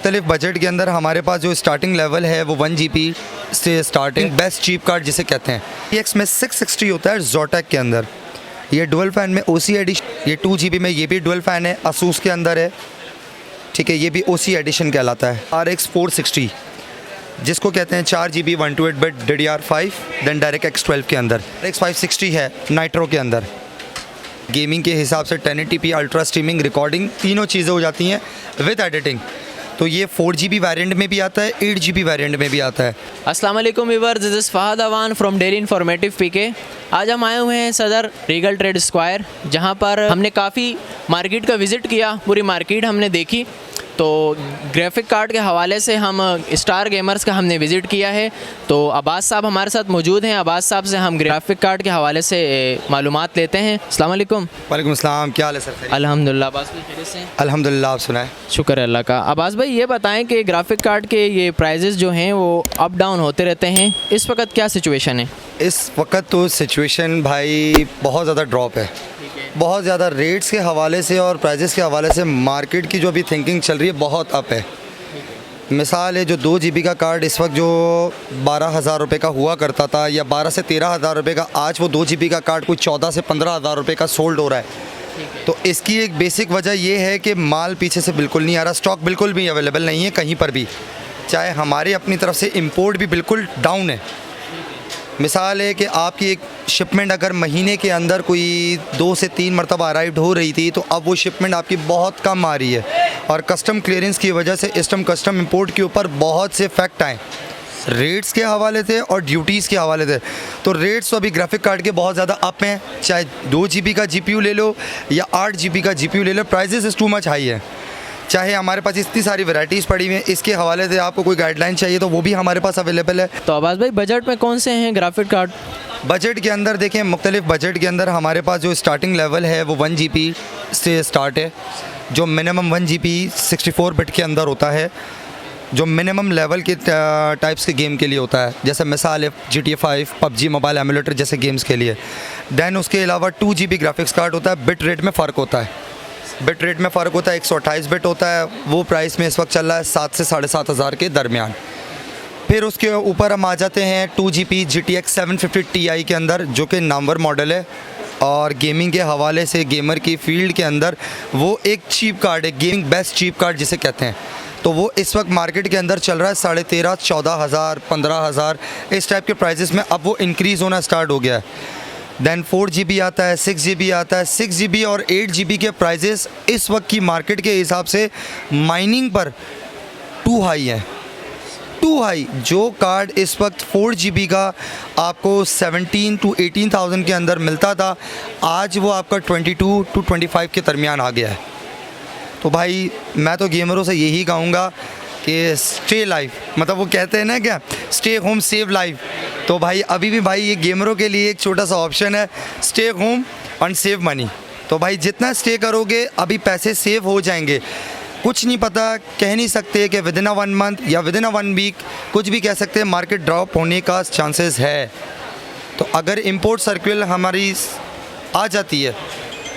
मुख्तलिफ बजट के अंदर हमारे पास जो स्टार्टिंग लेवल है वो 1 GB से स्टार्ट है। बेस्ट चीप कार्ड जिसे कहते हैं, ये में 660 होता है जोटेक के अंदर। ये डुअल फ़ैन में OC एडिशन, ये 2 GB में ये भी डुअल फ़ैन है, असूस के अंदर है, ठीक है। ये भी OC एडिशन कहलाता है। RX 460 जिसको कहते हैं 4 GB 128 bit DDR5 then DirectX 12 के अंदर। RX 560 है नाइट्रो के अंदर। गेमिंग के हिसाब से 1080p अल्ट्रा स्ट्रीमिंग रिकॉर्डिंग तीनों चीज़ें हो जाती हैं विद एडिटिंग। तो ये 4 GB वेरिएंट में भी आता है, 8 GB वेरिएंट में भी आता है। अस्सलाम वालेकुम viewers, this is Fahad Awan from daily informative PK। आज हम आए हुए हैं सदर रीगल ट्रेड स्क्वायर, जहां पर हमने काफ़ी मार्केट का विज़िट किया, पूरी मार्केट हमने देखी। तो ग्राफिक कार्ड के हवाले से हम स्टार गेमर्स का हमने विज़िट किया है। तो अब्बास साहब हमारे साथ मौजूद हैं। अब्बास साहब से हम ग्राफिक कार्ड के हवाले से मालूमात लेते हैं। अस्सलाम वालेकुम। वालेकुम अस्सलाम, क्या हाल है सर? अल्हम्दुलिल्लाह। अब्बास भाई खैरियत से हैं? अल्हम्दुलिल्लाह, आप सुनाएं? शुक्र है अल्लाह का। अब्बास भाई ये बताएं कि ग्राफिक कार्ड के ये प्राइजेस जो हैं वो अप डाउन होते रहते हैं, इस वक्त क्या सिचुएशन है? इस वक्त तो सिचुएशन भाई बहुत ज़्यादा ड्रॉप है, बहुत ज़्यादा रेट्स के हवाले से और प्राइजेस के हवाले से मार्केट की जो अभी थिंकिंग चल रही है बहुत अप है। मिसाल है, जो 2 GB का कार्ड इस वक्त जो 12,000 रुपये का हुआ करता था या 12 से 13,000 रुपये का, आज वो 2 GB का कार्ड कोई 14 से 15,000 रुपये का सोल्ड हो रहा है। तो इसकी एक बेसिक वजह ये है कि माल पीछे से बिल्कुल नहीं आ रहा, स्टॉक बिल्कुल भी अवेलेबल नहीं है कहीं पर भी। चाहे हमारे अपनी तरफ से इंपोर्ट भी बिल्कुल डाउन है। मिसाल है कि आपकी एक शिपमेंट अगर महीने के अंदर कोई 2 से 3 मरतबा अराइव्ड हो रही थी, तो अब वो शिपमेंट आपकी बहुत कम आ रही है। और कस्टम क्लियरेंस की वजह से इस टाइम कस्टम इंपोर्ट के ऊपर बहुत से फैक्ट आए, रेट्स के हवाले से और ड्यूटीज़ के हवाले से। तो रेट्स तो अभी ग्राफिक कार्ड के बहुत ज़्यादा अप हैं, चाहे 2 GB का GPU ले लो या 8 GB का GPU ले लो, prices is too much high है। चाहे हमारे पास इतनी सारी वैरायटीज़ पड़ी हुई हैं, इसके हवाले से आपको कोई गाइडलाइन चाहिए तो वो भी हमारे पास अवेलेबल है। तो अब्बास भाई बजट में कौन से हैं ग्राफिक कार्ड? बजट के अंदर देखें, मुख्तलिफ बजट के अंदर हमारे पास जो स्टार्टिंग लेवल है वो 1 GB से स्टार्ट है। जो मिनिमम 1 GB 64 बिट के अंदर होता है, जो मिनिमम लेवल के टाइप्स के गेम के लिए होता है, जैसे मिसाल है GTA 5, PUBG मोबाइल एमुलेटर जैसे गेम्स के लिए। दैन उसके अलावा 2 GB ग्राफिक्स कार्ड होता है। बिट रेट में फ़र्क होता है, बिट रेट में फ़र्क होता है। 128 बिट होता है, वो प्राइस में इस वक्त चल रहा है 7 से 7,500 के दरमियान। फिर उसके ऊपर हम आ जाते हैं 2 GB GTX 750 Ti के अंदर, जो कि नामवर मॉडल है और गेमिंग के हवाले से गेमर की फील्ड के अंदर वो एक चीप कार्ड है, गेमिंग बेस्ट चीप कार्ड जिसे कहते हैं। तो वो इस वक्त मार्केट के अंदर चल रहा है 13,500, 14,000, 15,000 इस टाइप के प्राइजेस में। अब वो इंक्रीज़ होना स्टार्ट हो गया है। दैन 4 GB आता है, 6 GB आता है। 6 GB और 8 GB के प्राइजेस इस वक्त की मार्केट के हिसाब से माइनिंग पर टू हाई है, टू हाई। जो कार्ड इस वक्त 4 GB का आपको 17 to 18,000 के अंदर मिलता था, आज वो आपका 22 to 25 के दरमियान आ गया है। तो भाई मैं तो गेमरों से यही कहूँगा कि स्टे लाइफ, मतलब वो कहते हैं ना क्या, स्टे होम सेव लाइफ। तो भाई अभी भी भाई ये गेमरों के लिए एक छोटा सा ऑप्शन है, stay home and save money. तो भाई जितना स्टे करोगे अभी पैसे सेव हो जाएंगे। कुछ नहीं पता, कह नहीं सकते कि विदिन 1 मंथ या विदिन 1 वीक, कुछ भी कह सकते हैं, मार्केट ड्रॉप होने का चांसेस है। तो अगर इंपोर्ट सर्कुलर हमारी आ जाती है,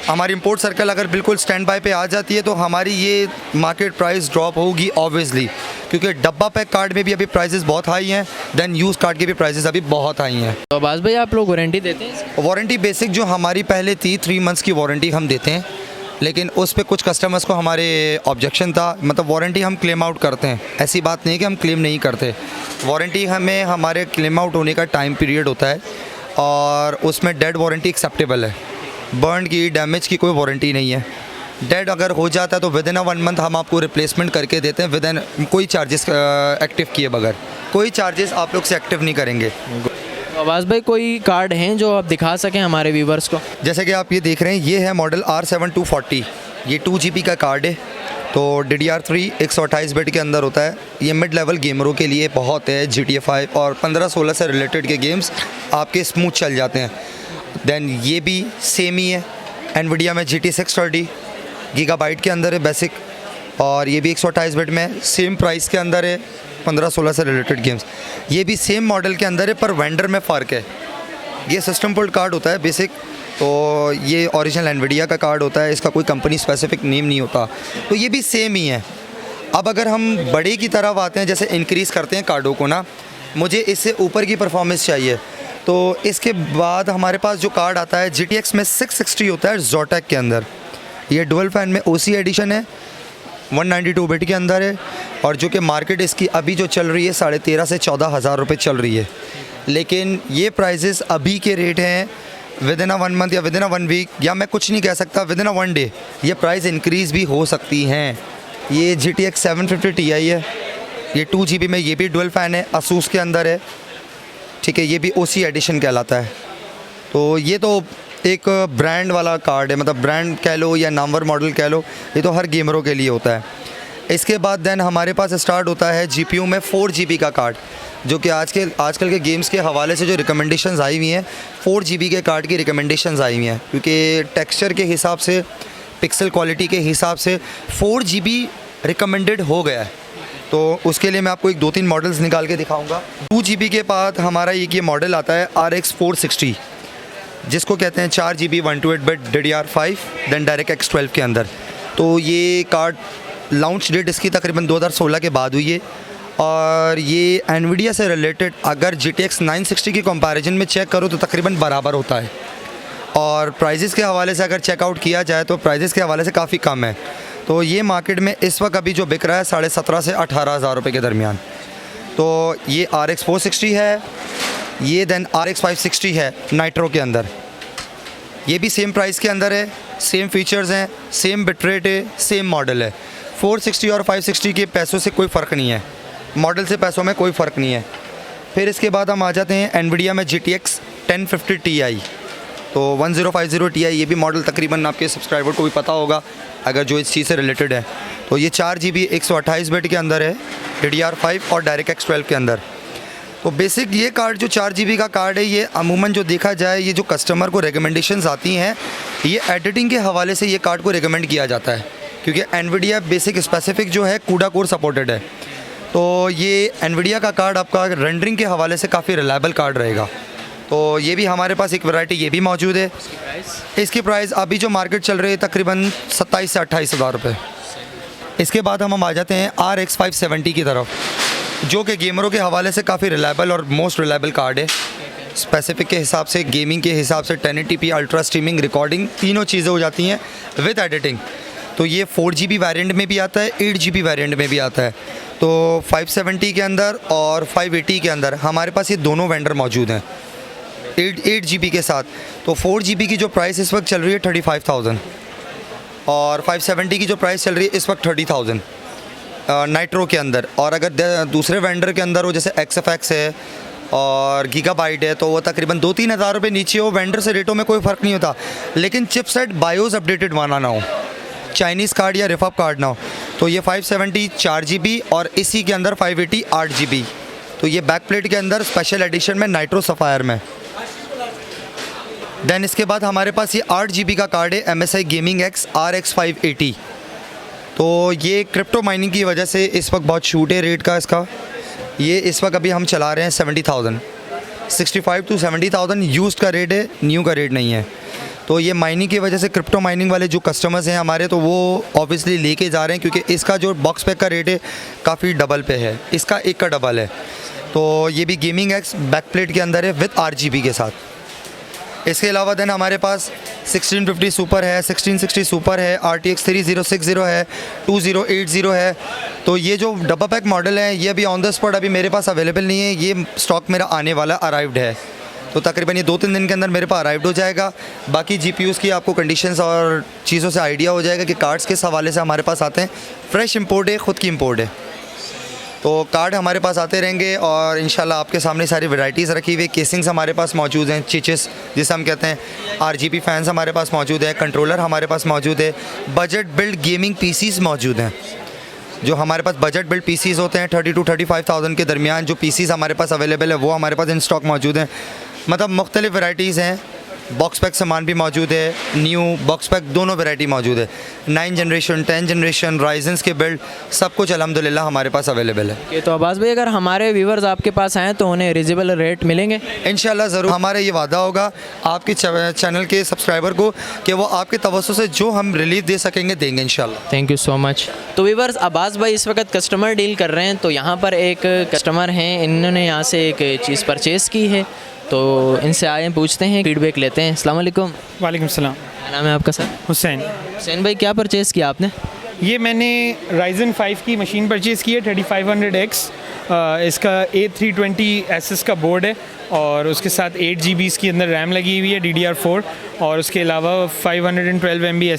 हमारी इंपोर्ट सर्कल अगर बिल्कुल स्टैंड बाय पे आ जाती है, तो हमारी ये मार्केट प्राइस ड्रॉप होगी ऑब्वियसली, क्योंकि डब्बा पैक कार्ड में भी अभी प्राइसेस बहुत हाई हैं। दैन यूज़ कार्ड के भी प्राइसेस अभी बहुत हाई हैं। तो अब्बास भाई आप लोग वारंटी देते हैं? वारंटी बेसिक जो हमारी पहले थी 3 मंथ्स की वारंटी हम देते हैं, लेकिन उस पर कुछ कस्टमर्स को हमारे ऑब्जेक्शन था। मतलब वारंटी हम क्लेम आउट करते हैं, ऐसी बात नहीं है कि हम क्लेम नहीं करते। वारंटी हमें हमारे क्लेम आउट होने का टाइम पीरियड होता है और उसमें डेड वारंटी एक्सेप्टेबल है। बर्न की, डैमेज की कोई वारंटी नहीं है। डेड अगर हो जाता है तो विदिन 1 मंथ हम आपको रिप्लेसमेंट करके देते हैं, विदिन कोई चार्जेस एक्टिव किए बगैर। कोई चार्जेस आप लोग से एक्टिव नहीं करेंगे। अब्बास भाई कोई कार्ड हैं जो आप दिखा सकें हमारे व्यूवर्स को? जैसे कि आप ये देख रहे हैं, ये है मॉडल R7 240। ये 2 GB का कार्ड है, तो DDR3 128 बिट के अंदर होता है। ये मिड लेवल गेमरों के लिए बहुत है। GTA 5 और 15-16 से रिलेटेड के गेम्स आपके स्मूथ चल जाते हैं। दैन ये भी सेम ही है, NVIDIA में GT 630 गीगाबाइट के अंदर है बेसिक, और ये भी 128 बिट में सेम प्राइस के अंदर है। 15-16 से रिलेटेड गेम्स ये भी सेम मॉडल के अंदर है, पर वेंडर में फ़र्क है। ये सिस्टम पुल्ड कार्ड होता है बेसिक, तो ये ओरिजिनल NVIDIA का कार्ड होता है, इसका कोई कंपनी स्पेसिफिक नेम नहीं होता। तो ये भी सेम ही है। अब अगर हम बड़े की तरफ आते हैं, जैसे इंक्रीज़ करते हैं कार्डों को ना, मुझे इससे ऊपर की परफॉर्मेंस चाहिए। तो इसके बाद हमारे पास जो कार्ड आता है GTX में 660 होता है जोटेक के अंदर। ये डुअल फैन में OC एडिशन है, 192 बिट के अंदर है, और जो कि मार्केट इसकी अभी जो चल रही है 13,500 से 14,000 रुपये चल रही है। लेकिन ये प्राइजेस अभी के रेट हैं, विद इन 1 मंथ या विद इन 1 वीक, या मैं कुछ नहीं कह सकता, विद इन 1 डे ये प्राइस इंक्रीज़ भी हो सकती हैं। ये GTX 750 Ti है, ये 2 GB में, ये भी डुअल फ़ैन है, असूस के अंदर है, ठीक है। ये भी OC एडिशन कहलाता है। तो ये तो एक ब्रांड वाला कार्ड है, मतलब ब्रांड कह लो या नामवर मॉडल कह लो, ये तो हर गेमरों के लिए होता है। इसके बाद देन हमारे पास स्टार्ट होता है GPU में 4 GB का कार्ड, जो कि आजकल के गेम्स के हवाले से जो रिकमेंडेशंस आई हुई हैं, 4 GB के कार्ड की रिकमेंडेशंस आई हुई हैं, क्योंकि टेक्सचर के हिसाब से, पिक्सल क्वालिटी के हिसाब से 4 GB रिकमेंडेड हो गया है। तो उसके लिए मैं आपको 2-3 मॉडल्स निकाल के दिखाऊंगा। 2 GB के बाद हमारा ये मॉडल आता है RX 460, जिसको कहते हैं 4 GB 128 bit DDR5 then DirectX 12 के अंदर। तो ये कार्ड लॉन्च डेट इसकी तकरीबन 2016 के बाद हुई है, और ये NVIDIA से रिलेटेड अगर GTX 960 की कंपैरिजन में चेक करो तो तकरीबन बराबर होता है, और प्राइजेस के हवाले से अगर चेकआउट किया जाए तो प्राइजेस के हवाले से काफ़ी कम है। तो ये मार्केट में इस वक्त अभी जो बिक रहा है 17,500 से 18,000 रुपये के दरमियान। तो ये RX 460 है, ये देन RX 560 है नाइट्रो के अंदर, ये भी सेम प्राइस के अंदर है, सेम फीचर्स हैं, सेम बिटरेट है, सेम मॉडल है। 460 और 560 के पैसों से कोई फ़र्क नहीं है, मॉडल से पैसों में कोई फ़र्क नहीं है। फिर इसके बाद हम आ जाते हैं NVIDIA में GTX 1050 Ti। तो 1050 Ti ये भी मॉडल तकरीबन आपके सब्सक्राइबर को भी पता होगा अगर जो इस चीज़ से रिलेटेड है। तो ये 4 GB 128 बिट के अंदर है, DDR5 और DirectX 12 के अंदर। तो बेसिक ये कार्ड जो 4 GB का कार्ड है, ये अमूमन जो देखा जाए, ये जो कस्टमर को रिकमेंडेशंस आती हैं, ये एडिटिंग के हवाले से ये कार्ड को रिकमेंड किया जाता है, क्योंकि NVIDIA बेसिक स्पेसिफिक जो है CUDA कोर सपोर्टेड है। तो ये NVIDIA का कार्ड आपका रेंडरिंग के हवाले से काफ़ी रिलायबल कार्ड रहेगा। तो ये भी हमारे पास एक वैरायटी ये भी मौजूद है। इसकी प्राइस अभी जो मार्केट चल रही है तकरीबन 27 से 28 हज़ार रुपये। इसके बाद हम आ जाते हैं RX 570 की तरफ, जो कि गेमरों के हवाले से काफ़ी रिलायबल और मोस्ट रिलायबल कार्ड है। स्पेसिफिक के हिसाब से, गेमिंग के हिसाब से 1080p अल्ट्रा स्ट्रीमिंग, रिकॉर्डिंग, तीनों चीज़ें हो जाती हैं विद एडिटिंग। तो ये 4 GB वेरिएंट में भी आता है, 8 GB वेरिएंट में भी आता है। तो 570 के अंदर और 580 के अंदर हमारे पास ये दोनों वेंडर मौजूद हैं 8 GB के साथ। तो 4 GB की जो प्राइस इस वक्त चल रही है 35,000, और 570 की जो प्राइस चल रही है इस वक्त 30,000 नाइट्रो के अंदर। और अगर दूसरे वेंडर के अंदर हो, जैसे XFX है और गीगाबाइट है, तो वो तकरीबन 2-3 हज़ार रुपये नीचे हो। वेंडर से रेटों में कोई फ़र्क नहीं होता, लेकिन चिपसेट बायोस अपडेटेड माना ना हो, चाइनीज़ कार्ड या रिफअप कार्ड ना हो। तो ये 570 4 GB और इसी के अंदर 580 8 GB। तो ये बैक प्लेट के अंदर स्पेशल एडिशन में नाइट्रो सफ़ायर में। देन इसके बाद हमारे पास ये 8 GB का कार्ड है MSI Gaming X RX 580। तो ये क्रिप्टो माइनिंग की वजह से इस वक्त बहुत छूट है रेट का इसका। ये इस वक्त अभी हम चला रहे हैं 70,000, 65 to 70,000 यूज्ड का रेट है, न्यू का रेट नहीं है। तो ये माइनिंग की वजह से क्रिप्टो माइनिंग वाले जो कस्टमर्स हैं हमारे, तो वो ऑब्वियसली लेके जा रहे हैं, क्योंकि इसका जो बॉक्स पैक का रेट है काफ़ी डबल पे है, इसका एक का डबल है। तो ये भी गेमिंग एक्स बैक प्लेट के अंदर है विद RGB के साथ। इसके अलावा देन हमारे पास 1650 सुपर है, 1660 सुपर है, RTX 3060 है, 2080 है। तो ये जो डब्बा पैक मॉडल है ये अभी ऑन द स्पॉट अभी मेरे पास अवेलेबल नहीं है, ये स्टॉक मेरा आने वाला अराइव्ड है। तो तकरीबन ये 2-3 दिन के अंदर मेरे पास अराइव्ड हो जाएगा। बाकी GPUs की आपको कंडीशंस और चीज़ों से आइडिया हो जाएगा कि कार्ड्स किस हवाले से हमारे पास आते हैं। फ्रेश इंपोर्ट है, ख़ुद की इंपोर्ट है। तो कार्ड हमारे पास आते रहेंगे और इंशाल्लाह आपके सामने सारी वैरायटीज़ रखी हुई। केसिंग्स हमारे पास मौजूद हैं, चिचेस जिसे हम कहते हैं, RGB फैंस हमारे पास मौजूद है, कंट्रोलर हमारे पास मौजूद है, बजट बिल्ड गेमिंग PCs मौजूद हैं। जो हमारे पास बजट बिल्ड PCs होते हैं 30 to 35,000 के दरमियान जो PCs हमारे पास अवेलेबल है वो हमारे पास इन स्टॉक मौजूद हैं। मतलब मुख्तलिफ वैरायटीज़ हैं बॉक्स पैक सामान भी मौजूद है, न्यू बॉक्स पैक दोनों वैरायटी मौजूद है। 9 जनरेशन 10 जनरेशन राइजन्स के बिल्ड सब कुछ अल्हम्दुलिल्लाह हमारे पास अवेलेबल है। ये तो अब्बास भाई, अगर हमारे व्यूवर्स आपके पास आएँ तो उन्हें रिजनेबल रेट मिलेंगे? इंशाल्लाह ज़रूर, हमारा ये वादा होगा आपके चैनल के सब्सक्राइबर को कि वो आपके तवज्जो से जो हम रिलीफ दे सकेंगे देंगे इंशाल्लाह। Thank you so much. तो व्यूवर्स, अब्बास भाई इस वक्त कस्टमर डील कर रहे हैं, तो यहाँ पर एक कस्टमर हैं, इन्होंने यहाँ से एक चीज़ परचेज़ की है, तो इनसे आए पूछते हैं, फीडबैक लेते हैं। अस्सलाम वालेकुम। वालेकुम सलाम। क्या नाम है आपका सर? हुसैन। हुसैन भाई, क्या परचेज़ किया आपने? ये मैंने Ryzen 5 की मशीन परचेज़ की है 3500X। इसका A320 का बोर्ड है और उसके साथ 8 GB इसके अंदर रैम लगी हुई है DDR4, और उसके अलावा 512 MB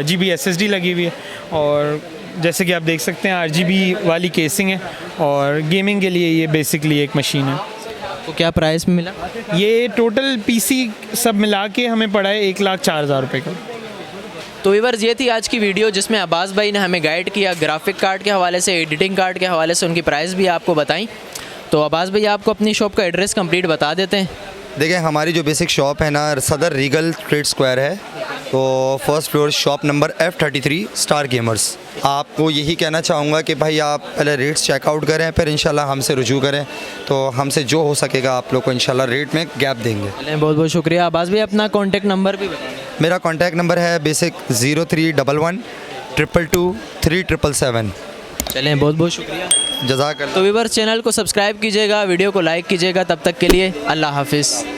GB SSD लगी हुई है। और जैसे कि आप देख सकते हैं RGB वाली केसिंग है, और गेमिंग के लिए ये बेसिकली एक मशीन है। तो क्या प्राइस में मिला? ये टोटल PC सब मिला के हमें पड़ा है 1,04,000 रुपये का। तो व्यूवर्स, ये थी आज की वीडियो जिसमें अब्बास भाई ने हमें गाइड किया ग्राफिक कार्ड के हवाले से, एडिटिंग कार्ड के हवाले से, उनकी प्राइस भी आपको बताई। तो अब्बास भाई, आपको अपनी शॉप का एड्रेस कंप्लीट बता देते हैं। देखिए, हमारी जो बेसिक शॉप है ना, सदर रीगल ट्रेड स्क्वायर है, तो first floor, shop number F33 star gamers. आपको यही कहना चाहूँगा कि भाई आप पहले रेट्स चेकआउट करें, फिर इंशाल्लाह हमसे रुजू करें, तो हमसे जो हो सकेगा आप लोग को इंशाल्लाह रेट में गैप देंगे। चलें, बहुत बहुत शुक्रिया। अब्बास भाई, अपना कॉन्टैक्ट नंबर भी बताएं। मेरा कॉन्टैक्ट नंबर है बेसिक 0311 222 3777। चलें, बहुत बहुत शुक्रिया। जज़ाकल्लाह। तो व्यूवर्स, चैनल को सब्सक्राइब कीजिएगा, वीडियो को लाइक कीजिएगा। तब तक के लिए अल्लाह हाफिज़।